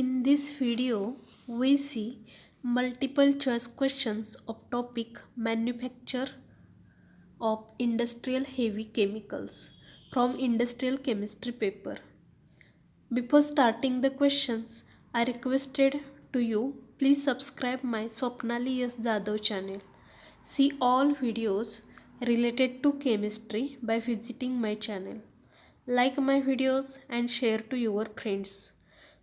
In this video, we see multiple choice questions of topic manufacture of industrial heavy chemicals from industrial chemistry paper. Before starting the questions, I requested to you please subscribe my Swapnali S. Jadhav channel. See all videos related to chemistry by visiting my channel. Like my videos and share to your friends.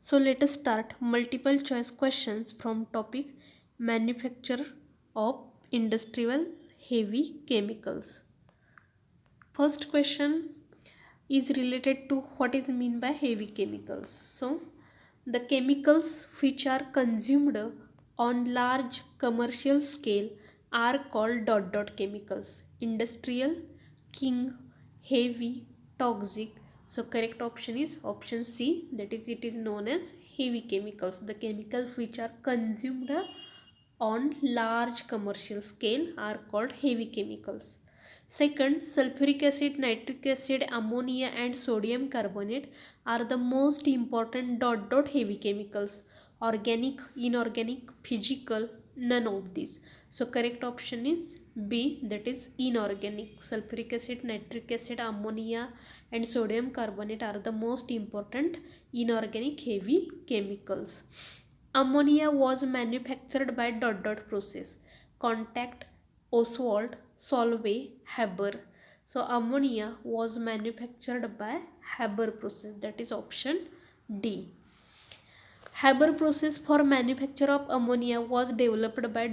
So let us start multiple choice questions from topic manufacture of industrial heavy chemicals. First question is related to what is mean by heavy chemicals. So the chemicals which are consumed on large commercial scale are called dot chemicals. Industrial, king, heavy, toxic. So correct option is option C, that is it is known as heavy chemicals. The chemicals which are consumed on large commercial scale are called heavy chemicals. Second, sulfuric acid, nitric acid, ammonia and sodium carbonate are the most important heavy chemicals. Organic, inorganic, physical, none of these. So correct option is B, that is inorganic. Sulfuric acid, nitric acid, ammonia and sodium carbonate are the most important inorganic heavy chemicals. Ammonia was manufactured by process. Contact, Oswald, Solvay, Haber. So ammonia was manufactured by Haber process, that is option D. Haber process for manufacture of ammonia was developed by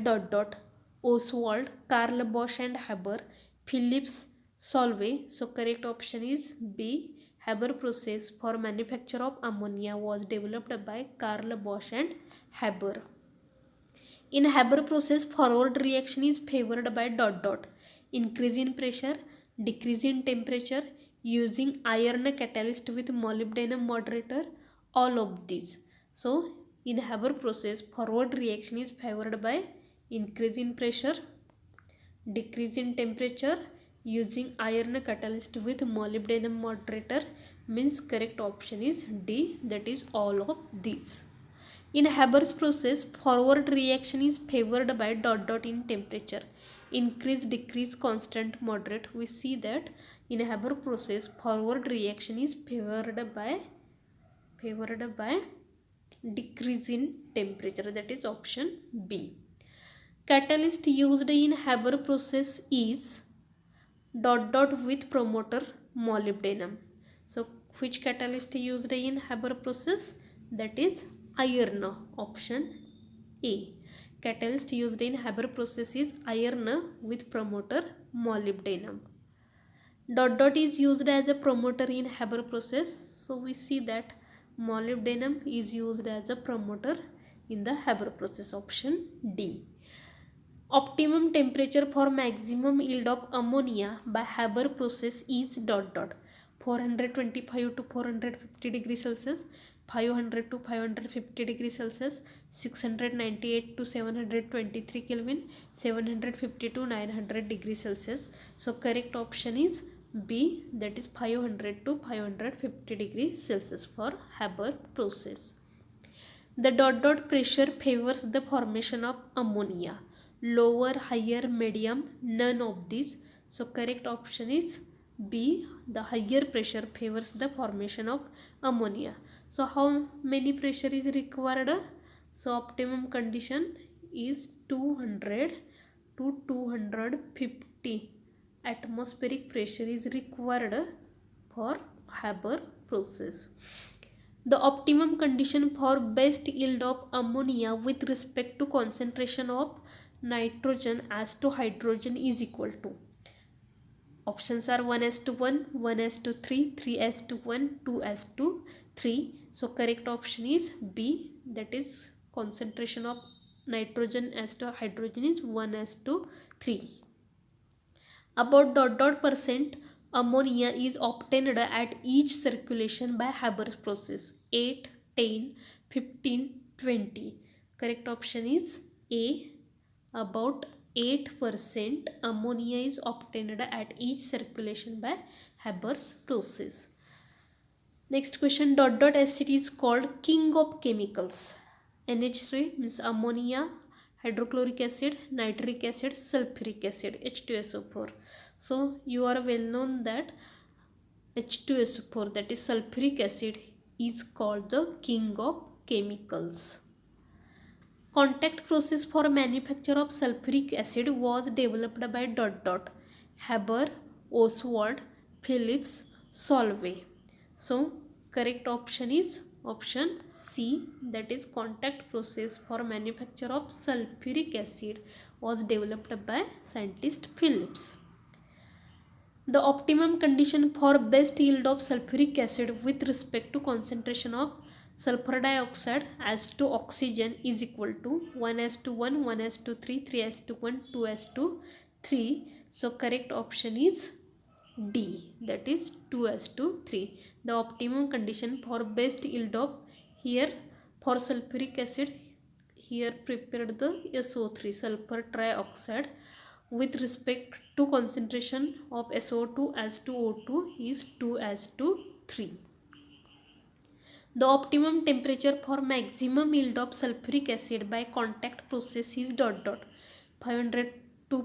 Oswald, Carl Bosch and Haber, Philips, Solvay. So correct option is B. Haber process for manufacture of ammonia was developed by Carl Bosch and Haber. In Haber process, forward reaction is favored by increase in pressure, decrease in temperature, using iron catalyst with molybdenum moderator, all of these. So in Haber process, forward reaction is favored by increase in pressure, decrease in temperature, using iron catalyst with molybdenum moderator, means correct option is D, that is all of these. In Haber's process, forward reaction is favored by in temperature. Increase, decrease, constant, moderate. We see that in Haber process, forward reaction is favored by decrease in temperature. That is option B. Catalyst used in Haber process is with promoter molybdenum. So which catalyst used in Haber process? That is iron, option A. Catalyst used in Haber process is iron with promoter molybdenum. Is used as a promoter in Haber process. So we see that molybdenum is used as a promoter in the Haber process, option D. Optimum temperature for maximum yield of ammonia by Haber process is 425 to 450 degrees Celsius, 500 to 550 degrees Celsius, 698 to 723 Kelvin, 750 to 900 degrees Celsius. So correct option is B, that is 500 to 550 degrees Celsius for Haber process. The pressure favors the formation of ammonia. Lower, higher, medium, none of these. So correct option is B. The higher pressure favors the formation of ammonia. So how many pressure is required? So optimum condition is 200 to 250 atmospheric pressure is required for Haber process. The optimum condition for best yield of ammonia with respect to concentration of nitrogen as to hydrogen is equal to. Options are 1:1, 1:3, 3:1, 2:3. So correct option is B, that is concentration of nitrogen as to hydrogen is 1:3. About percent ammonia is obtained at each circulation by Haber's process 8, 10, 15, 20. Correct option is A. About 8% ammonia is obtained at each circulation by Haber's process. Next question, dot dot acid is called king of chemicals. NH3 means ammonia, hydrochloric acid, nitric acid, sulfuric acid, H2SO4. So you are well known that H2SO4, that is sulfuric acid, is called the king of chemicals. Contact process for manufacture of sulfuric acid was developed by dot dot Haber, Oswald, Phillips, Solvay. So correct option is option C, that is contact process for manufacture of sulfuric acid was developed by scientist Phillips. The optimum condition for best yield of sulfuric acid with respect to concentration of sulfur dioxide as to oxygen is equal to 1:1, 1:3, 3:1, 2:3. So correct option is D, that is 2:3. The optimum condition for best yield of, here for sulfuric acid, here prepared the SO3, sulfur trioxide, with respect to concentration of SO2 as to O2 is 2:3. The optimum temperature for maximum yield of sulfuric acid by contact process is dot dot 500 to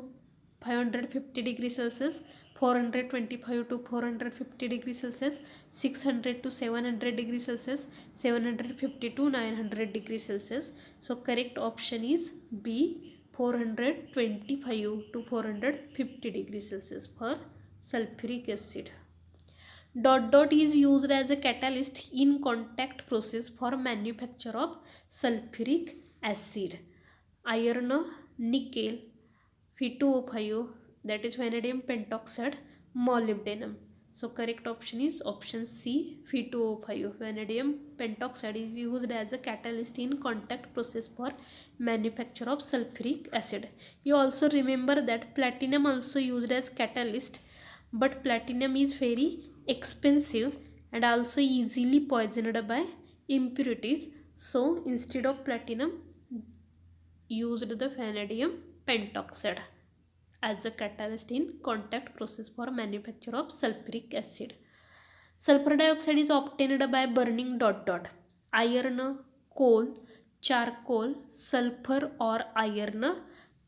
550 degrees Celsius, 425 to 450 degrees Celsius, 600 to 700 degrees Celsius, 750 to 900 degrees Celsius. So correct option is B, 425 to 450 degrees Celsius for sulfuric acid. Dot dot is used as a catalyst in contact process for manufacture of sulfuric acid. Iron, nickel, Fe2O5, that is vanadium pentoxide, molybdenum. So correct option is option C, Fe2O5. Vanadium pentoxide is used as a catalyst in contact process for manufacture of sulfuric acid. You also remember that platinum also used as catalyst, but platinum is very expensive and also easily poisoned by impurities. So instead of platinum, used the vanadium pentoxide as a catalyst in contact process for manufacture of sulfuric acid. Sulfur dioxide is obtained by burning dot dot iron, coal, charcoal, sulfur or iron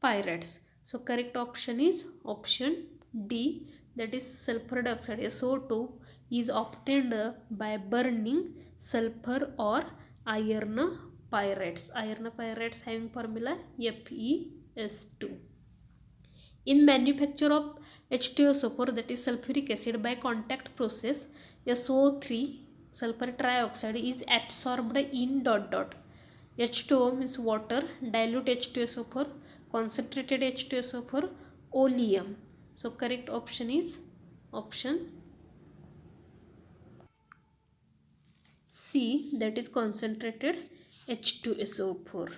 pyrites. So correct option is option D, that is sulfur dioxide SO2 is obtained by burning sulfur or iron pyrites. Iron pyrites having formula FeS2. In manufacture of H2SO4, that is sulfuric acid, by contact process, SO3, sulfur trioxide, is absorbed in dot dot H2O means water, dilute H2SO4, concentrated H2SO4, oleum. So correct option is option C, that is concentrated H2SO4.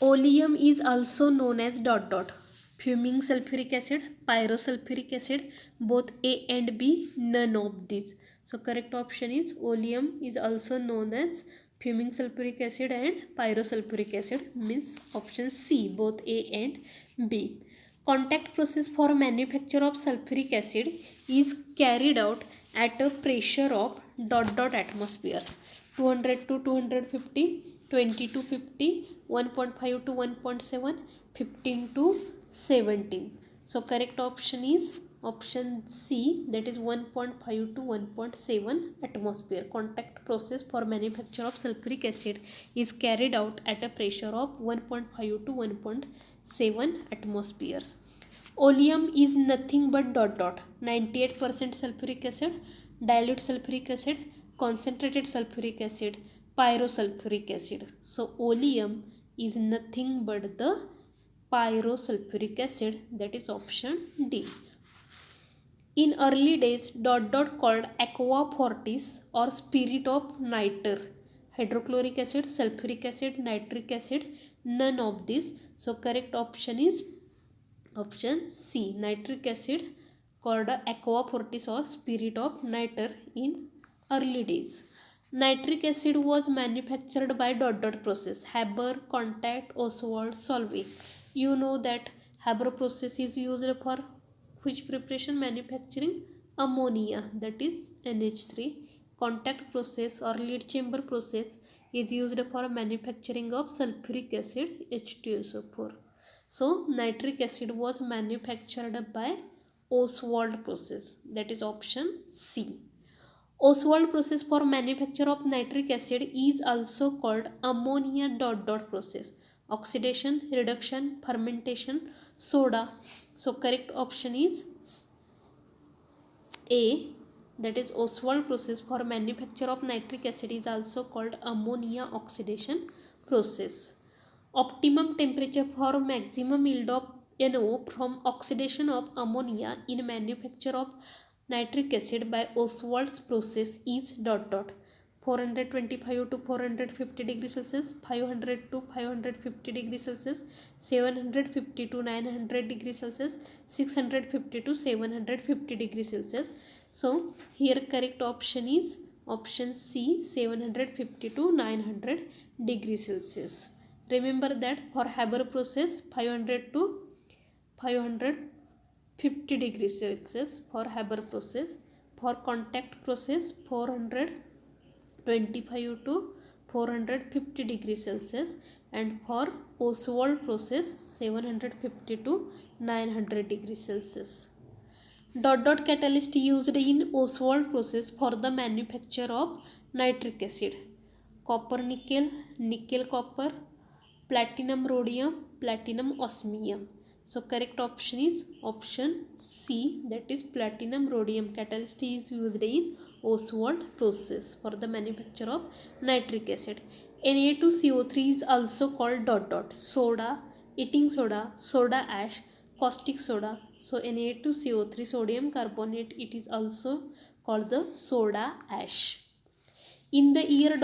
Oleum is also known as dot dot fuming sulfuric acid, pyrosulfuric acid, both A and B, none of these. So correct option is oleum is also known as fuming sulfuric acid and pyrosulfuric acid, means option C, both A and B. Contact process for manufacture of sulfuric acid is carried out at a pressure of dot dot atmospheres, 200 to 250, 20 to 50, 1.5 to 1.7, 15 to 17. So correct option is option C, that is 1.5 to 1.7 atmosphere. Contact process for manufacture of sulfuric acid is carried out at a pressure of 1.5 to 1.7 atmospheres. Oleum is nothing but dot dot 98% sulfuric acid, dilute sulfuric acid, concentrated sulfuric acid, pyrosulfuric acid. So oleum is nothing but the pyrosulfuric acid, that is option D. In early days, dot dot called aqua fortis or spirit of nitre, hydrochloric acid, sulfuric acid, nitric acid, none of these. So correct option is option C, nitric acid, called aqua fortis or spirit of nitre in early days. Nitric acid was manufactured by dot dot process, Haber, Contact, Oswald, Solvay. You know that Haber process is used for which preparation? Manufacturing ammonia, that is NH3. Contact process or lead chamber process is used for manufacturing of sulfuric acid H2SO4. So nitric acid was manufactured by Ostwald process, that is option C. Ostwald process for manufacture of nitric acid is also called ammonia process. Oxidation, reduction, fermentation, soda. So correct option is A, that is Ostwald process for manufacture of nitric acid is also called ammonia oxidation process. Optimum temperature for maximum yield of NO from oxidation of ammonia in manufacture of nitric acid by Ostwald's process is 425 to 450 degrees Celsius, 500 to 550 degrees Celsius, 750 to 900 degrees Celsius, 650 to 750 degrees Celsius. So here correct option is option C, 750 to 900 degrees Celsius. Remember that for Haber process 500 to 550 degrees Celsius for Haber process, for contact process 425 to 450 degrees Celsius, and for Ostwald process 750 to 900 degrees Celsius. Catalyst used in Ostwald process for the manufacture of nitric acid: copper nickel, nickel copper, platinum rhodium, platinum osmium. So correct option is option C, that is platinum rhodium catalyst is used in Ostwald process for the manufacture of nitric acid. Na2CO3 is also called soda, eating soda, soda ash, caustic soda. So Na2CO3 sodium carbonate, it is also called the soda ash. In the year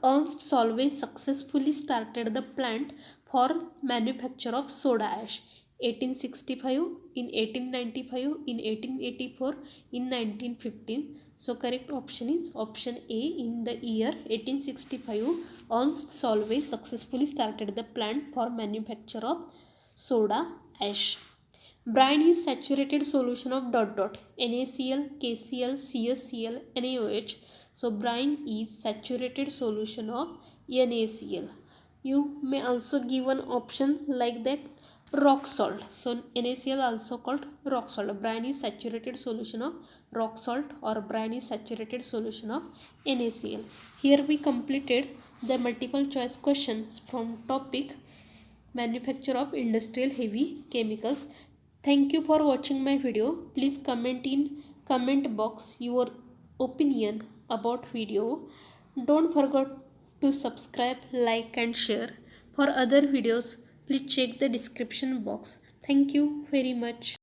Ernst Solvay successfully started the plant for manufacture of soda ash. 1865, in 1895, in 1884, in 1915. So correct option is option A. In the year 1865, Ernst Solvay successfully started the plant for manufacture of soda ash. Brine is saturated solution of NaCl, KCl, CaCl, NaOH. So brine is saturated solution of NaCl. You may also give an option like that, rock salt. So NaCl also called rock salt. Brine is saturated solution of rock salt, or brine is saturated solution of NaCl. Here we completed the multiple choice questions from topic manufacture of industrial heavy chemicals. Thank you for watching my video. Please comment in comment box your opinion about video. Don't forget to subscribe, like and share. For other videos, please check the description box. Thank you very much.